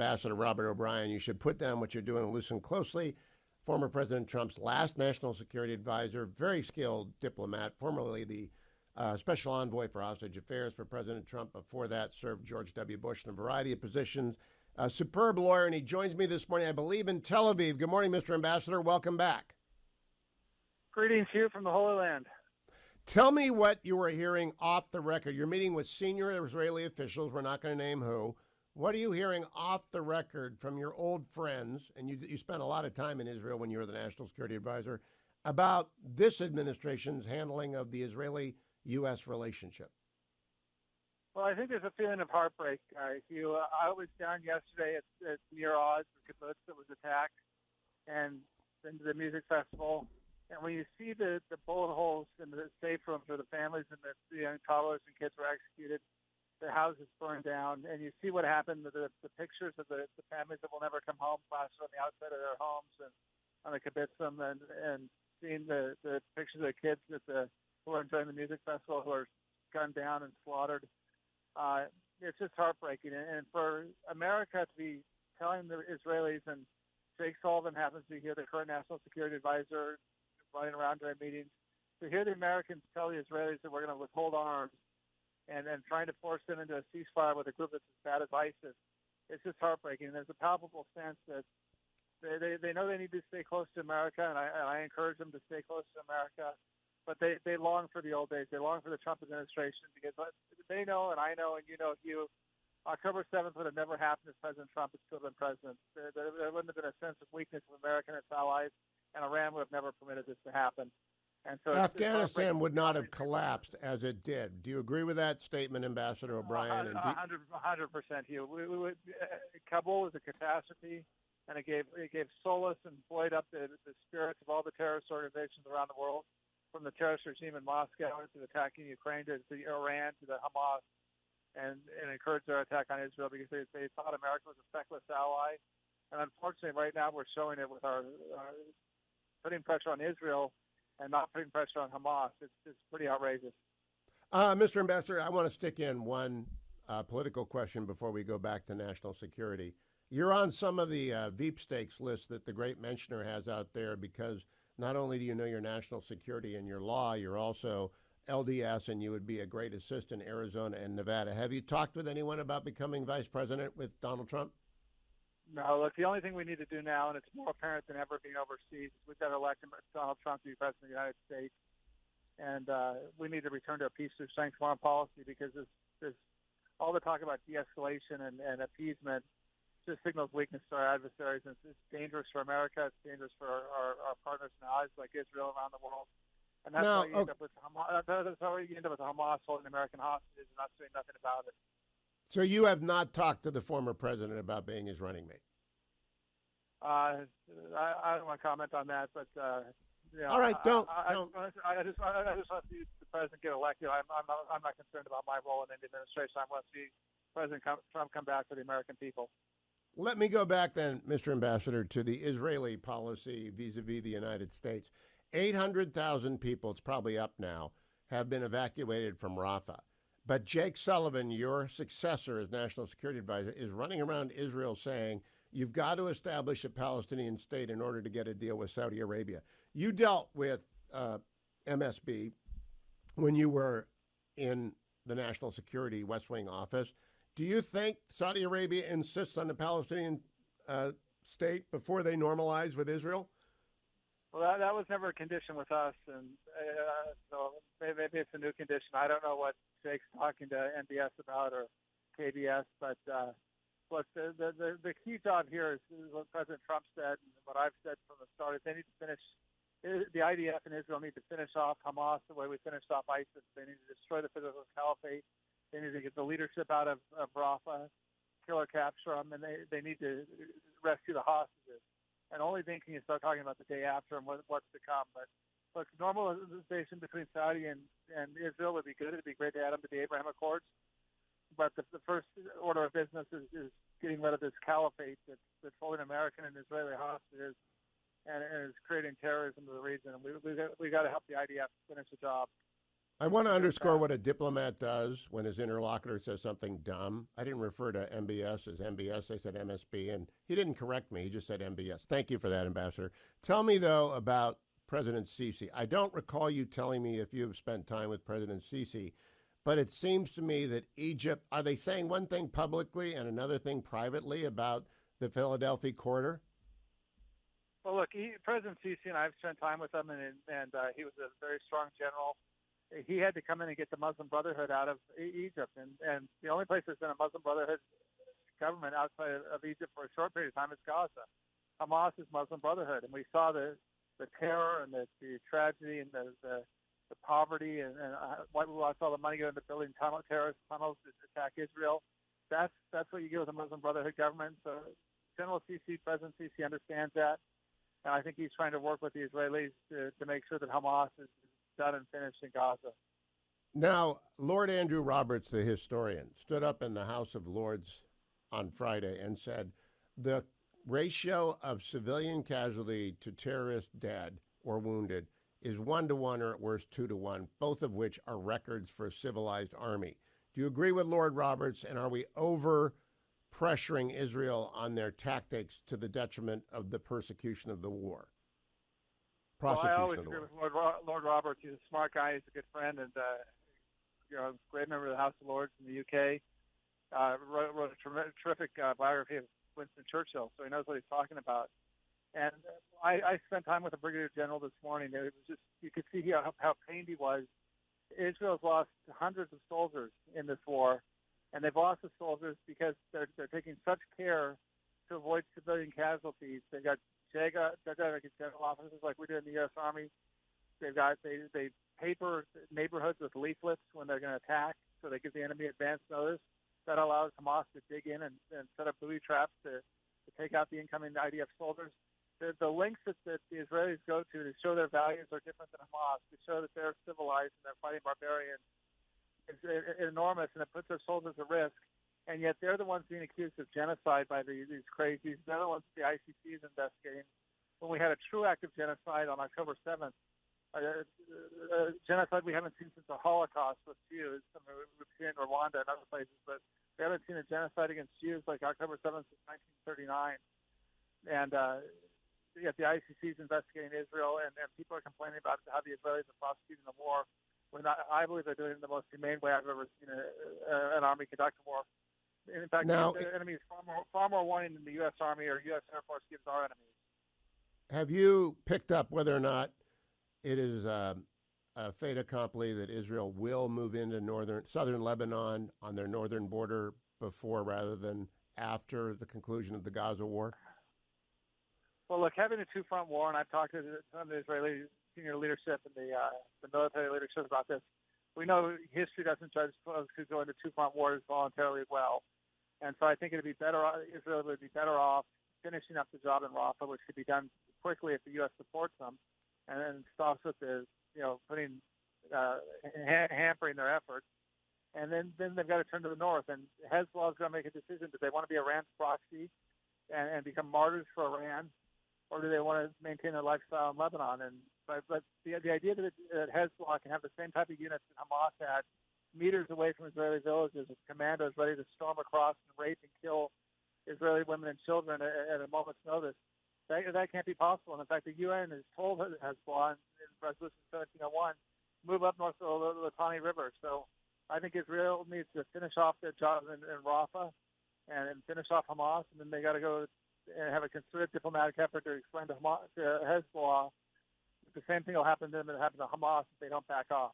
Ambassador Robert O'Brien. You should put down what you're doing and listen closely. Former President Trump's last national security advisor, very skilled diplomat, formerly the special envoy for hostage affairs for President Trump. Before that, served George W. Bush in a variety of positions. A superb lawyer, and he joins me this morning, I believe, in Tel Aviv. Good morning, Mr. Ambassador. Welcome back. Greetings, Hugh, from the Holy Land. Tell me what you were hearing off the record. You're meeting with senior Israeli officials. We're not going to name who. What are you hearing off the record from your old friends, and you spent a lot of time in Israel when you were the national security advisor, about this administration's handling of the Israeli-U.S. relationship? Well, I think there's a feeling of heartbreak, Hugh. I was down yesterday at near Oz, the kibbutz that was attacked, and been to the music festival. And when you see the bullet holes in the safe rooms where the families and the young toddlers and kids were executed, the houses burned down, and you see what happened, the pictures of the families that will never come home plastered on the outside of their homes and on the kibbutzim, and seeing the pictures of the kids who are enjoying the music festival who are gunned down and slaughtered. It's just heartbreaking. And for America to be telling the Israelis, and Jake Sullivan happens to be here, the current national security advisor, running around during meetings, to hear the Americans tell the Israelis that we're going to withhold arms and then trying to force them into a ceasefire with a group that's as bad as ISIS, it's just heartbreaking. There's a palpable sense that they know they need to stay close to America, and I encourage them to stay close to America. But they long for the old days. They long for the Trump administration, because they know, and I know, and you know, Hugh, October 7th would have never happened if President Trump had still been president. There wouldn't have been a sense of weakness of America and its allies, and Iran would have never permitted this to happen. And so Afghanistan would not have collapsed as it did. Do you agree with that statement, Ambassador O'Brien? 100%, Hugh. Kabul was a catastrophe, and it gave solace and buoyed up the spirits of all the terrorist organizations around the world, from the terrorist regime in Moscow to attacking Ukraine to Iran to the Hamas, and encouraged their attack on Israel because they thought America was a feckless ally. And unfortunately, right now we're showing it with our putting pressure on Israel and not putting pressure on Hamas. It's pretty outrageous. Mr. Ambassador, I want to stick in one political question before we go back to national security. You're on some of the sweepstakes lists that the great mentioner has out there, because not only do you know your national security and your law, you're also LDS, and you would be a great assistant in Arizona and Nevada. Have you talked with anyone about becoming vice president with Donald Trump? No, look, the only thing we need to do now, and it's more apparent than ever being overseas, is we've got to elect Donald Trump to be president of the United States. And we need to return to a peace through strength foreign policy, because this all the talk about de-escalation and appeasement just signals weakness to our adversaries. And it's dangerous for America. It's dangerous for our partners and allies like Israel around the world. And that's how you end up with Hamas. That's how you end up with Hamas holding American hostages and not doing nothing about it. So you have not talked to the former president about being his running mate? I don't want to comment on that, but all right, don't. I just want to see the president get elected. I'm not concerned about my role in the administration. I want to see President Trump come back for the American people. Let me go back then, Mr. Ambassador, to the Israeli policy vis-a-vis the United States. 800,000 people, it's probably up now, have been evacuated from Rafah. But Jake Sullivan, your successor as National Security Advisor, is running around Israel saying you've got to establish a Palestinian state in order to get a deal with Saudi Arabia. You dealt with MSB when you were in the National Security West Wing office. Do you think Saudi Arabia insists on a Palestinian state before they normalize with Israel? Well, that was never a condition with us, and so maybe it's a new condition. I don't know what Jake's talking to NBS about or KBS, but look, the key job here is what President Trump said and what I've said from the start, is they need to finish, the IDF and Israel need to finish off Hamas the way we finished off ISIS. They need to destroy the physical caliphate. They need to get the leadership out of Rafah, kill or capture them, and they need to rescue the hostages. And only then can you start talking about the day after and what's to come. But look, normalization between Saudi and Israel would be good. It would be great to add them to the Abraham Accords. But the first order of business is getting rid of this caliphate that's holding American and Israeli hostages and is creating terrorism in the region. And we got to help the IDF finish the job. I want to Because underscore what a diplomat does when his interlocutor says something dumb. I didn't refer to MBS as MBS. I said MSB, and he didn't correct me. He just said MBS. Thank you for that, Ambassador. Tell me, though, about President Sisi. I don't recall you telling me if you have spent time with President Sisi, but it seems to me that Egypt, are they saying one thing publicly and another thing privately about the Philadelphia corridor? well, look, President Sisi and I have spent time with him, and he was a very strong general. He had to come in and get the Muslim Brotherhood out of Egypt, and the only place there's been a Muslim Brotherhood government outside of Egypt for a short period of time is Gaza. Hamas is Muslim Brotherhood, and we saw the terror and the tragedy and the poverty and why we lost all the money into building terrorist tunnels to attack Israel. That's what you get with a Muslim Brotherhood government. So General Sisi, President Sisi understands that, and I think he's trying to work with the Israelis to make sure that Hamas is done and finished in Gaza. Now, Lord Andrew Roberts, the historian, stood up in the House of Lords on Friday and said the ratio of civilian casualty to terrorist dead or wounded is 1-to-1 or at worst 2-to-1, both of which are records for a civilized army. Do you agree with Lord Roberts, and are we over pressuring Israel on their tactics to the detriment of the persecution of the war? Well, I always agree with Lord Roberts. He's a smart guy. He's a good friend, and great member of the House of Lords in the UK. Wrote a terrific biography of Winston Churchill, so he knows what he's talking about. And I spent time with the Brigadier General this morning. It was just, you could see how pained he was. Israel's lost hundreds of soldiers in this war, and they've lost the soldiers because they're taking such care to avoid civilian casualties. They've got general officers like we do in the U.S. Army. They paper neighborhoods with leaflets when they're going to attack, so they give the enemy advance notice. That allows Hamas to dig in and set up booby traps to take out the incoming IDF soldiers. The lengths that the Israelis go to show their values are different than Hamas, to show that they're civilized and they're fighting barbarians, is enormous, and it puts their soldiers at risk. And yet they're the ones being accused of genocide by these crazies. They're the ones the ICC is investigating. When we had a true act of genocide on October 7th, genocide we haven't seen since the Holocaust with Jews. I mean, we've seen it in Rwanda and other places, but we haven't seen a genocide against Jews like October 7th since 1939. And yet the ICC is investigating Israel, and people are complaining about how the Israelis are prosecuting the war. I believe they're doing it in the most humane way I've ever seen an army conduct a war. In fact, the enemy is far more warning than the U.S. Army or U.S. Air Force gives our enemies. Have you picked up whether or not it is a fait accompli that Israel will move into southern Lebanon on their northern border before rather than after the conclusion of the Gaza war? Well, look, having a two-front war, and I've talked to some of the Israeli senior leadership and the military leadership about this. We know history doesn't judge folks who go into two-front wars voluntarily well, and so I think it'd be better. Israel would be better off finishing up the job in Rafah, which could be done quickly if the U.S. supports them, and stops with the putting hampering their efforts. And then they've got to turn to the north, and Hezbollah is going to make a decision: do they want to be Iran's proxy and become martyrs for Iran, or do they want to maintain their lifestyle in Lebanon? And but the idea that Hezbollah can have the same type of units that Hamas had, meters away from Israeli villages, with commandos ready to storm across and rape and kill Israeli women and children at a moment's notice, that can't be possible. And in fact, the UN has told Hezbollah in Resolution 1701, move up north of the Litani River. So I think Israel needs to finish off their job in Rafah and finish off Hamas, and then they got to go and have a concerted diplomatic effort to explain to Hezbollah the same thing will happen to them that happened to Hamas if they don't back off.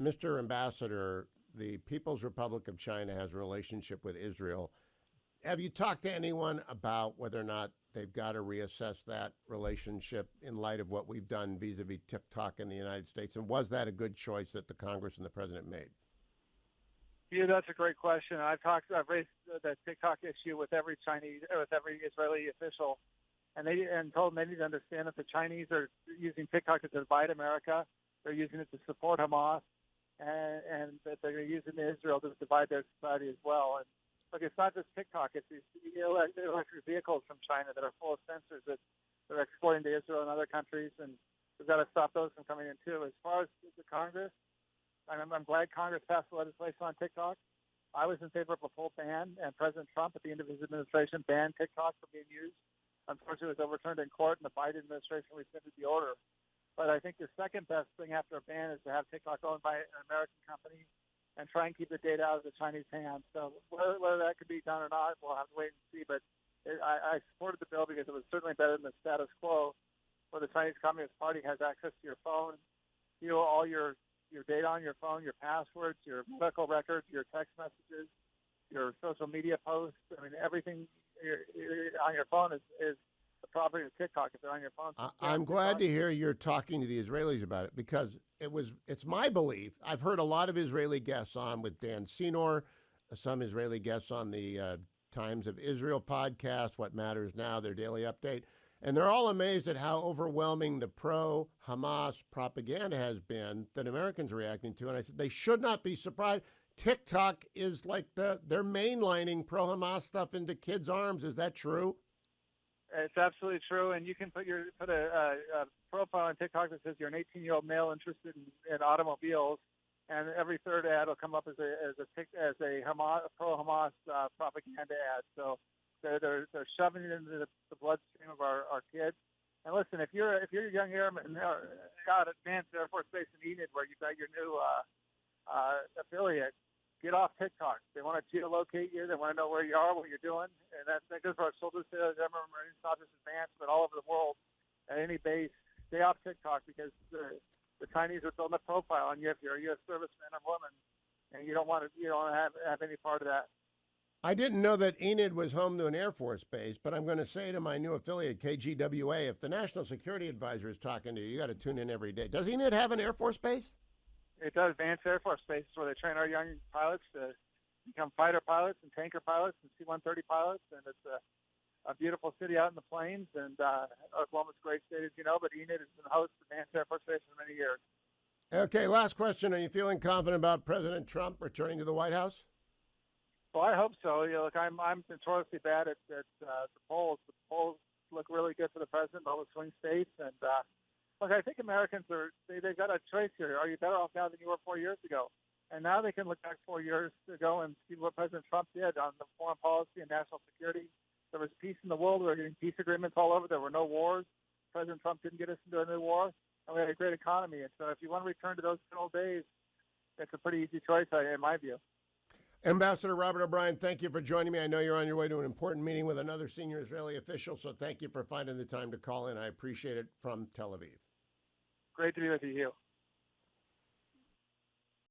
Mr. Ambassador, the People's Republic of China has a relationship with Israel. Have you talked to anyone about whether or not they've got to reassess that relationship in light of what we've done vis-a-vis TikTok in the United States? And was that a good choice that the Congress and the President made? Yeah, that's a great question. I've raised the TikTok issue with every Israeli official, and told them they need to understand that the Chinese are using TikTok to divide America. They're using it to support Hamas, and that they're using Israel to divide their society as well. And look, it's not just TikTok; it's these electric vehicles from China that are full of sensors that they're exporting to Israel and other countries, and we've got to stop those from coming in too. As far as the Congress, I'm glad Congress passed the legislation on TikTok. I was in favor of a full ban, and President Trump, at the end of his administration, banned TikTok from being used. Unfortunately, it was overturned in court, and the Biden administration rescinded the order. But I think the second best thing after a ban is to have TikTok owned by an American company and try and keep the data out of the Chinese hands. So whether that could be done or not, we'll have to wait and see. But I supported the bill because it was certainly better than the status quo, where the Chinese Communist Party has access to your phone, all your data on your phone, your passwords, your medical records, your text messages, your social media posts. I mean, everything on your phone is the property of TikTok if they're on your phone. So I'm glad to hear you're talking to the Israelis about it, because it's my belief. I've heard a lot of Israeli guests on with Dan Senor, some Israeli guests on the Times of Israel podcast, What Matters Now, their daily update. And they're all amazed at how overwhelming the pro-Hamas propaganda has been that Americans are reacting to. And I said they should not be surprised. TikTok is like they're mainlining pro-Hamas stuff into kids' arms. Is that true? It's absolutely true, and you can put a profile on TikTok that says you're an 18-year-old male interested in automobiles, and every third ad will come up as a pro-Hamas propaganda ad. So they're shoving it into the bloodstream of our kids. And listen, if you're a young airman out at Advanced Air Force Base in Enid, where you've got your new affiliate, get off TikTok. They want to geolocate you. They want to know where you are, what you're doing. And that goes for our soldiers, sailors, Marines, not just Advanced, but all over the world at any base. Stay off TikTok, because the Chinese are building a profile on you if you're a U.S. serviceman or woman, and you don't want to have any part of that. I didn't know that Enid was home to an Air Force base, but I'm going to say to my new affiliate, KGWA, if the National Security Advisor is talking to you, you got to tune in every day. Does Enid have an Air Force base? It does. Advanced Air Force Base is where they train our young pilots to become fighter pilots and tanker pilots and C-130 pilots. And it's a beautiful city out in the plains. And Oklahoma's a great state, as you know, but Enid has been the host of Advanced Air Force Base for many years. Okay, last question. Are you feeling confident about President Trump returning to the White House? Well, I hope so. Look, I'm notoriously bad at the polls. The polls look really good for the president, all the swing states. And look, I think Americans they've got a choice here. Are you better off now than you were 4 years ago? And now they can look back 4 years ago and see what President Trump did on the foreign policy and national security. There was peace in the world. We were getting peace agreements all over. There were no wars. President Trump didn't get us into a new war. And we had a great economy. And so if you want to return to those good old days, it's a pretty easy choice, in my view. Ambassador Robert O'Brien, thank you for joining me. I know you're on your way to an important meeting with another senior Israeli official, so thank you for finding the time to call in. I appreciate it from Tel Aviv. Great to be with you, Hugh.